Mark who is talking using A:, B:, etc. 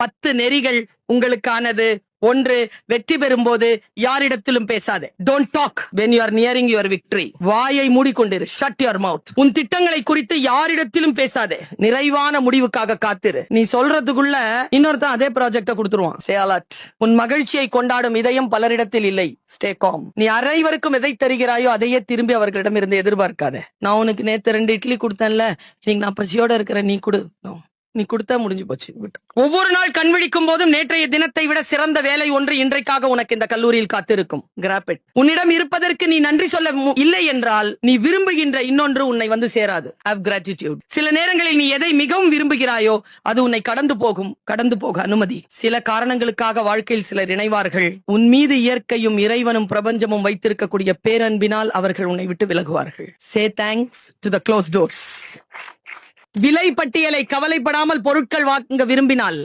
A: 10 நெறிகள் உங்களுக்கானது. 1, வெற்றி பெறும்போது யாரிடத்திலும் பேசாதே. Don't talk when you are nearing your victory. வாயை மூடிக்கொண்டிரு. shut your mouth. உன் திட்டங்களை குறித்து யாரிடத்திலும் பேசாதே. நிறைவான முடிவுக்காக காத்திரு. நீ சொல்றதுக்குள்ள இன்னொருத்தன் அதே ப்ராஜெக்ட கொடுத்துருவான். Stay alert. உன் மகிழ்ச்சியை கொண்டாடும் இதயம் பலரிடத்தில் இல்லை. Stay calm. நீ அனைவருக்கும் எதை தருகிறாயோ அதையே திரும்பி அவர்களிடம் இருந்து எதிர்பார்க்காத. நான் உனக்கு நேத்து 2 இட்லி கொடுத்தேன்ல, இன்னைக்கு நான் பசியோட இருக்கிறேன், நீ கொடு. நீ கொடுத்தா முடிஞ்சு போச்சு. ஒவ்வொரு நாள் கண்விழிக்கும் போதும் நேற்றைய தினத்தை விட சிறந்த வேலை ஒன்று இன்றைக்காக உனக்கு இந்த கல்லூரியில் காத்திருக்கும். Grab it. உன்னிடம் இருப்பதற்கு நீ நன்றி சொல்ல இல்லை என்றால் நீ விரும்புகின்ற இன்னொன்று உன்னை வந்து சேராது. Have gratitude. சில நேரங்களில் நீ எதை மிகவும் விரும்புகிறாயோ அது உன்னை கடந்து போக அனுமதி. சில காரணங்களுக்காக வாழ்க்கையில் சிலர் இணைவார்கள். உன் மீது இயற்கையும் இறைவனும் பிரபஞ்சமும் வைத்திருக்கக்கூடிய பேரன்பினால் அவர்கள் உன்னை விட்டு விலகுவார்கள். Say thanks to the closed doors. விலை பட்டியலை கவலைப்படாமல் பொருட்கள் வாங்க விரும்பினால்